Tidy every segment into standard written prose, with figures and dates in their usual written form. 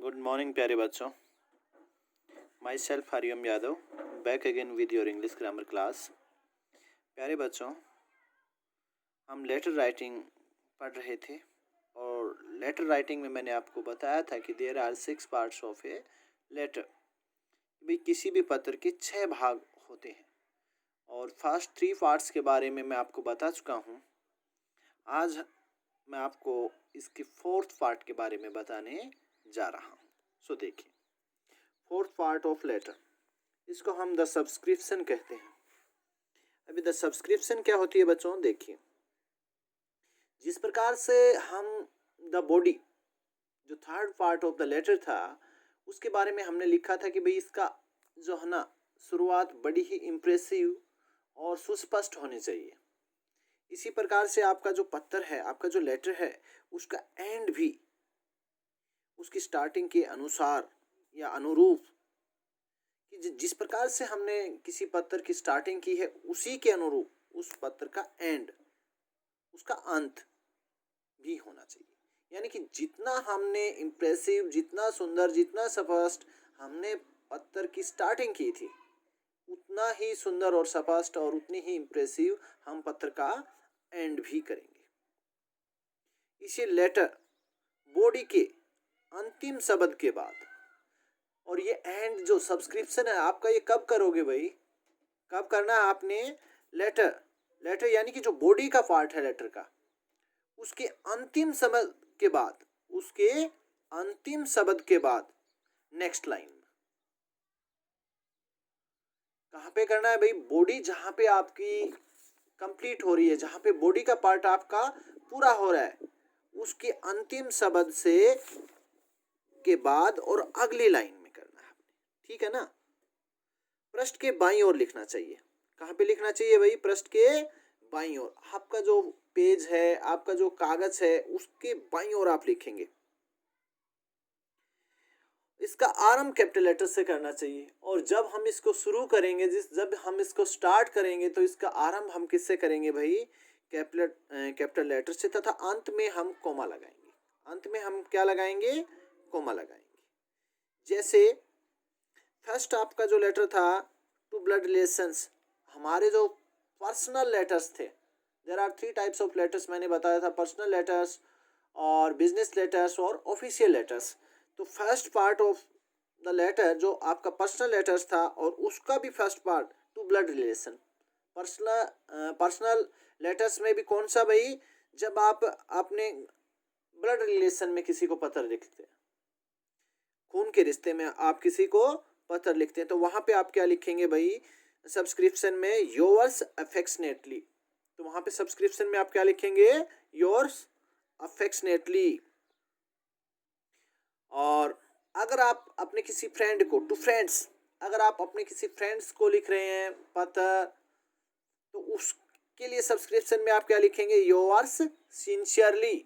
Good morning प्यारे बच्चों। My self Hariom Yadav, back again with your English grammar class. प्यारे बच्चों, हम लेटर राइटिंग पढ़ रहे थे और लेटर राइटिंग में मैंने आपको बताया था कि there are 6 parts of a letter. भाई किसी भी पत्र के 6 भाग होते हैं और फर्स्ट 3 पार्ट्स के बारे में मैं आपको बता चुका हूँ। आज मैं आपको इसके 4th पार्ट के बारे में बताने जा रहा हूँ। सो देखिए, 4th पार्ट ऑफ लेटर, इसको हम द सब्सक्रिप्शन कहते हैं। अभी द सब्सक्रिप्शन क्या होती है बच्चों, देखिए जिस प्रकार से हम द बॉडी, जो 3rd part of the letter था, उसके बारे में हमने लिखा था कि भाई इसका जो है ना शुरुआत बड़ी ही इम्प्रेसिव और सुस्पष्ट होनी चाहिए। इसी प्रकार से आपका जो पत्र है, आपका जो लेटर है, उसका एंड भी उसकी स्टार्टिंग के अनुसार या अनुरूप, कि जिस प्रकार से हमने किसी पत्र की स्टार्टिंग की है उसी के अनुरूप उस पत्र का एंड, उसका अंत भी होना चाहिए। यानी कि जितना हमने इम्प्रेसिव, जितना सुंदर, जितना स्पष्ट हमने पत्र की स्टार्टिंग की थी, उतना ही सुंदर और स्पष्ट और उतनी ही इम्प्रेसिव हम पत्र का एंड भी करेंगे। इसे लेटर बॉडी के अंतिम शब्द के बाद, और ये एंड जो सब्सक्रिप्शन है आपका, ये कब करोगे भाई, कब करना है आपने? लेटर यानी कि जो बॉडी का पार्ट है लेटर का, उसके अंतिम शब्द के बाद, उसके अंतिम शब्द के बाद नेक्स्ट लाइन में कहाँ पे करना है भाई? बॉडी जहाँ पे आपकी कंप्लीट हो रही है, जहाँ पे बॉडी का पार्ट आपका पूरा हो रहा है, उसके अंतिम शब्द से के बाद और अगली लाइन में करना है, ठीक है ना? पृष्ठ के बाईं ओर लिखना चाहिए। कहाँ पे लिखना चाहिए भाई? पृष्ठ के बाईं ओर। आपका जो पेज है, आपका जो कागज है, उसके बाईं ओर आप लिखेंगे। इसका आरंभ कैपिटल लेटर से करना चाहिए और जब हम इसको शुरू करेंगे, जब हम इसको स्टार्ट करेंगे, तो इसका आरंभ हम किससे करेंगे भाई? कैपिटल लेटर से, तथा अंत में हम कोमा लगाएंगे। अंत में हम क्या लगाएंगे? कोमा लगाएंगे। जैसे फर्स्ट आपका जो लेटर था टू ब्लड रिलेशंस, हमारे जो पर्सनल लेटर्स थे, there are 3 types of letters मैंने बताया था, पर्सनल लेटर्स और बिजनेस लेटर्स और ऑफिशियल लेटर्स। तो first part of the letter जो आपका पर्सनल लेटर्स था, और उसका भी first part to blood relation. Personal letters में भी कौन सा भाई? जब आप अपने ब्लड रिलेशन में किसी को पत्र लिखते हैं, खून के रिश्ते में आप किसी को पत्र लिखते हैं, तो वहां पे आप क्या लिखेंगे भाई? सब्सक्रिप्शन में योर्स अफेक्शनेटली। तो वहां पे सब्सक्रिप्शन में आप क्या लिखेंगे? Yours affectionately. और अगर आप अपने किसी फ्रेंड को, टू फ्रेंड्स, अगर आप अपने किसी फ्रेंड्स को लिख रहे हैं पत्र, तो उसके लिए सब्सक्रिप्शन में आप क्या लिखेंगे? योर्स सिंसियरली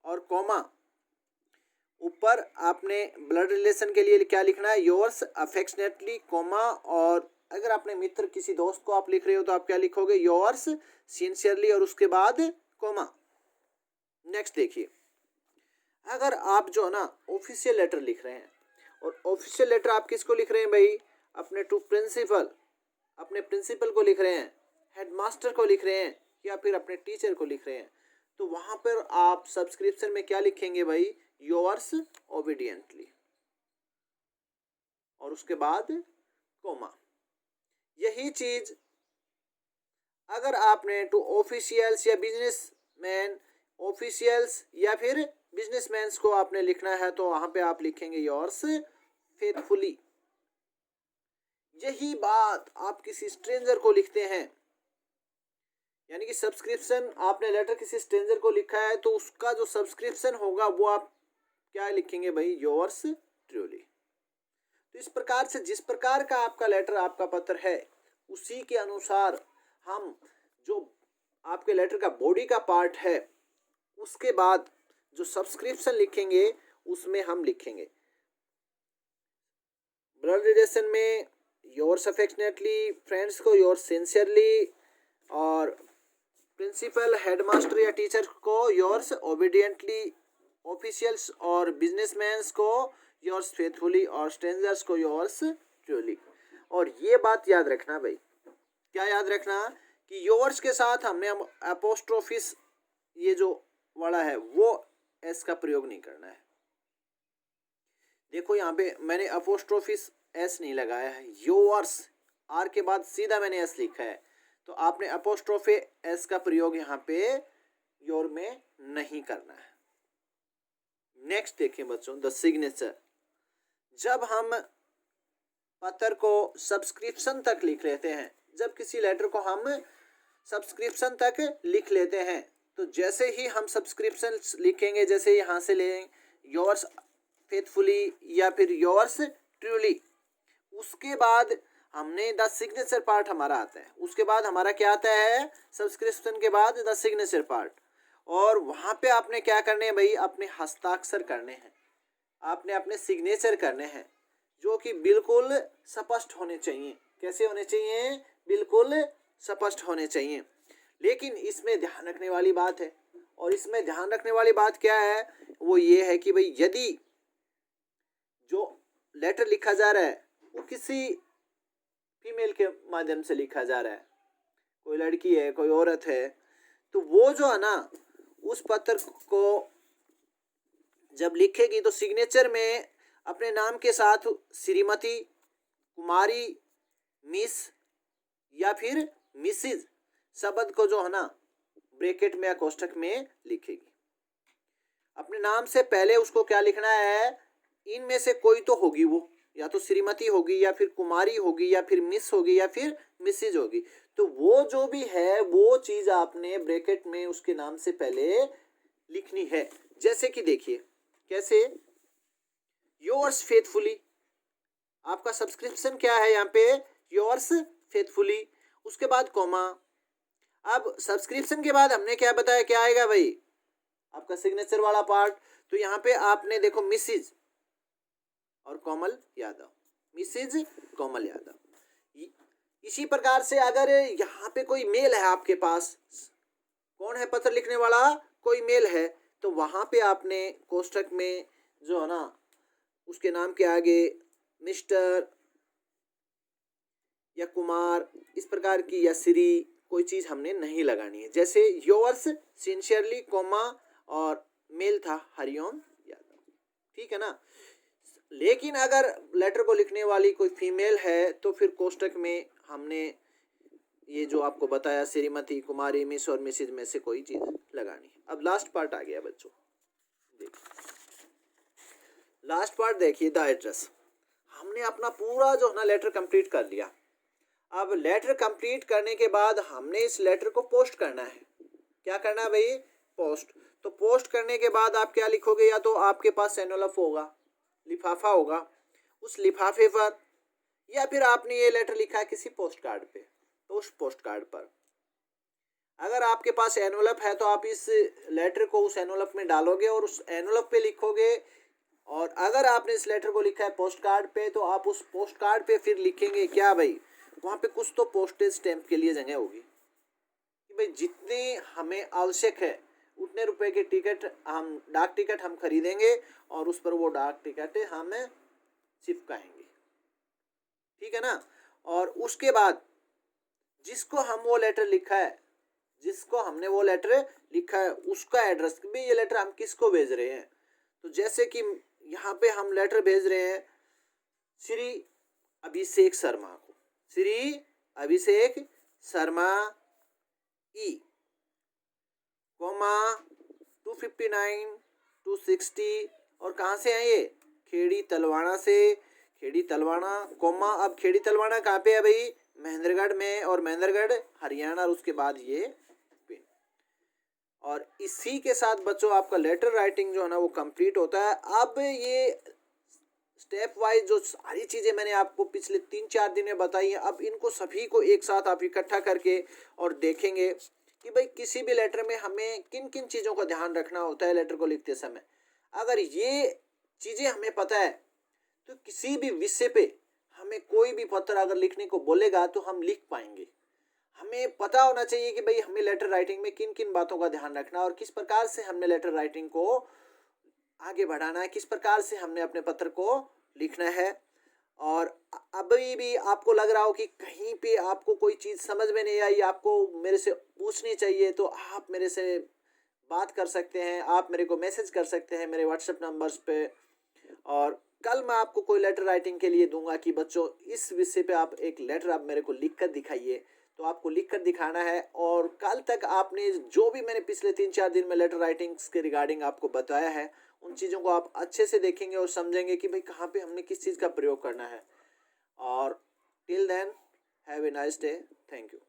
और कॉमा। ऊपर आपने ब्लड रिलेशन के लिए क्या लिखना है? Yours affectionately, comma. और अगर अपने मित्र, किसी दोस्त को आप लिख रहे हो, तो आप क्या लिखोगे? योर्स सिंसियरली और उसके बाद कॉमा। नेक्स्ट देखिए, अगर आप जो है ना ऑफिशियल लेटर लिख रहे हैं, और ऑफिशियल लेटर आप किसको लिख रहे हैं भाई? अपने टू प्रिंसिपल, अपने प्रिंसिपल को लिख रहे हैं, हेडमास्टर को लिख रहे हैं, या फिर अपने टीचर को लिख रहे हैं, तो वहां पर आप सब्सक्रिप्शन में क्या लिखेंगे भाई? योर्स ओबीडियंटली और उसके बाद कोमा। यही चीज अगर आपने टू ऑफिशियल्स या बिजनेसमैन, ऑफिशियल्स या फिर बिजनेसमैन को आपने लिखना है, तो वहां पे आप लिखेंगे योर्स फेथफुली। यही बात आप किसी स्ट्रेंजर को लिखते हैं, यानी कि सब्सक्रिप्शन, आपने लेटर किसी स्ट्रेंजर को लिखा है, तो उसका जो सब्सक्रिप्शन होगा वो आप क्या लिखेंगे भाई? Yours truly. तो इस प्रकार से जिस प्रकार का आपका लेटर, आपका पत्र है, उसी के अनुसार हम जो आपके लेटर का बॉडी का पार्ट है, उसके बाद जो सब्सक्रिप्शन लिखेंगे उसमें हम लिखेंगे ब्लड रिलेशन में योर्स अफेक्शनेटली, फ्रेंड्स को योर्स सिंसियरली, और प्रिंसिपल, हेडमास्टर या टीचर को योर्स ओबीडियंटली, ऑफिशियल्स और बिजनेसमैन को योर्स फेथफुली और स्ट्रेंजर्स को योर्स ट्रूली। और ये बात याद रखना भाई, क्या याद रखना कि योर्स के साथ हमने अपोस्ट्रोफिस ये जो वाला है वो एस का प्रयोग नहीं करना है। देखो यहाँ पे मैंने अपोस्ट्रोफिस एस नहीं लगाया है, योर्स आर के बाद सीधा मैंने एस लिखा है, तो आपने अपोस्ट्रोफे एस का प्रयोग यहाँ पे योर में नहीं करना है। नेक्स्ट देखिए बच्चों, द सिग्नेचर। जब हम पत्र को सब्सक्रिप्शन तक लिख लेते हैं, जब किसी लेटर को हम सब्सक्रिप्शन तक लिख लेते हैं, तो जैसे ही हम सब्सक्रिप्शन लिखेंगे, जैसे यहाँ से लें योर्स फेथफुली या फिर योर्स ट्रूली, उसके बाद हमने द सिग्नेचर पार्ट हमारा आता है। उसके बाद हमारा क्या आता है, सब्सक्रिप्शन के बाद द सिग्नेचर पार्ट। और वहाँ पे आपने क्या करने हैं भाई, अपने हस्ताक्षर करने हैं, आपने अपने सिग्नेचर करने हैं, जो कि बिल्कुल स्पष्ट होने चाहिए। कैसे होने चाहिए, बिल्कुल स्पष्ट होने चाहिए। लेकिन इसमें ध्यान रखने वाली बात है, और इसमें ध्यान रखने वाली बात क्या है, वो ये है कि भाई यदि जो लेटर लिखा जा रहा है वो किसी फीमेल के माध्यम से लिखा जा रहा है, कोई लड़की है, कोई औरत है, तो वो जो है ना उस पत्र को जब लिखेगी तो सिग्नेचर में अपने नाम के साथ श्रीमती, कुमारी, मिस या फिर मिसिज शब्द को जो है ना ब्रैकेट में या कोष्ठक में लिखेगी। अपने नाम से पहले उसको क्या लिखना है, इनमें से कोई तो होगी, वो या तो श्रीमती होगी या फिर कुमारी होगी या फिर मिस होगी या फिर मिसिज होगी। तो वो जो भी है वो चीज आपने ब्रैकेट में उसके नाम से पहले लिखनी है। जैसे कि देखिए कैसे, योर्स फेथफुली, आपका सब्सक्रिप्शन क्या है यहाँ पे, योर्स फेथफुली, उसके बाद कॉमा। अब सब्सक्रिप्शन के बाद हमने क्या बताया, क्या आएगा भाई, आपका सिग्नेचर वाला पार्ट। तो यहाँ पे आपने देखो मिसिज और कोमल यादव, मिसिज कोमल यादव। इसी प्रकार से अगर यहाँ पे कोई मेल है आपके पास, कौन है पत्र लिखने वाला, कोई मेल है, तो वहां पे आपने कोष्ठक में जो है ना उसके नाम के आगे मिस्टर या कुमार इस प्रकार की या श्री कोई चीज हमने नहीं लगानी है। जैसे योर्स सिंसियरली कोमा और मेल था हरिओम यादव, ठीक है ना। लेकिन अगर लेटर को लिखने वाली कोई फीमेल है तो फिर कोष्ठक में हमने ये जो आपको बताया श्रीमती, कुमारी, मिस और मिसिज में से कोई चीज लगानी है। अब लास्ट पार्ट आ गया बच्चों, देखिए लास्ट पार्ट देखिए, द एड्रेस। हमने अपना पूरा जो है ना लेटर कंप्लीट कर लिया। अब लेटर कंप्लीट करने के बाद हमने इस लेटर को पोस्ट करना है। क्या करना है भाई, पोस्ट। तो पोस्ट करने के बाद आप क्या लिखोगे, या तो आपके पास एनवेलप होगा, लिफाफा होगा, उस लिफाफे पर, या फिर आपने ये लेटर लिखा है किसी पोस्ट कार्ड पे, तो उस पोस्ट कार्ड पर अगर आपके पास एनवेलप है तो आप इस लेटर को उस एनवेलप में डालोगे और उस एनवेलप पे लिखोगे। और अगर आपने इस लेटर को लिखा है पोस्ट कार्ड पे तो आप उस पोस्ट कार्ड पे फिर लिखेंगे क्या भाई, वहाँ पे कुछ तो पोस्टेज स्टैंप के लिए जगह होगी कि भाई जितने हमें आवश्यक है उतने रुपए के टिकट हम डाक टिकट हम खरीदेंगे और उस पर वो डाक टिकट हम चिपकाएंगे, ठीक है ना। और उसके बाद जिसको हम वो लेटर लिखा है, जिसको हमने वो लेटर लिखा है उसका एड्रेस, भाई ये लेटर हम किसको भेज रहे हैं। तो जैसे कि यहाँ पे हम लेटर भेज रहे हैं श्री अभिषेक शर्मा को, श्री अभिषेक शर्मा ई कोमा 259 260 और कहाँ से है ये, खेड़ी तलवाड़ा से, खेड़ी तलवाड़ा कोमा। अब खेड़ी तलवाड़ा कहाँ पे है भाई, महेंद्रगढ़ में, और महेंद्रगढ़ हरियाणा, और उसके बाद ये पिन। और इसी के साथ बच्चों आपका लेटर राइटिंग जो है ना वो कंप्लीट होता है। अब ये स्टेप वाइज जो सारी चीज़ें मैंने आपको पिछले 3-4 दिन में बताई हैं, अब इनको सभी को एक साथ आप इकट्ठा करके और देखेंगे कि भाई किसी भी लेटर में हमें किन किन चीज़ों का ध्यान रखना होता है लेटर को लिखते समय। अगर ये चीज़ें हमें पता है तो किसी भी विषय पे हमें कोई भी पत्र अगर लिखने को बोलेगा तो हम लिख पाएंगे। हमें पता होना चाहिए कि भाई हमें लेटर राइटिंग में किन किन बातों का ध्यान रखना और किस प्रकार से हमने लेटर राइटिंग को आगे बढ़ाना है, किस प्रकार से हमने अपने पत्र को लिखना है। और अभी भी आपको लग रहा हो कि कहीं पे आपको कोई चीज़ समझ में नहीं आई, आपको मेरे से पूछनी चाहिए, तो आप मेरे से बात कर सकते हैं, आप मेरे को मैसेज कर सकते हैं मेरे व्हाट्सएप नंबर्स पे। और कल मैं आपको कोई लेटर राइटिंग के लिए दूंगा कि बच्चों इस विषय पे आप एक लेटर आप मेरे को लिख कर दिखाइए, तो आपको लिख कर दिखाना है। और कल तक आपने जो भी मैंने पिछले 3-4 दिन में लेटर राइटिंग्स के रिगार्डिंग आपको बताया है, उन चीज़ों को आप अच्छे से देखेंगे और समझेंगे कि भाई कहाँ पे हमने किस चीज़ का प्रयोग करना है। और till then have a nice day, thank you.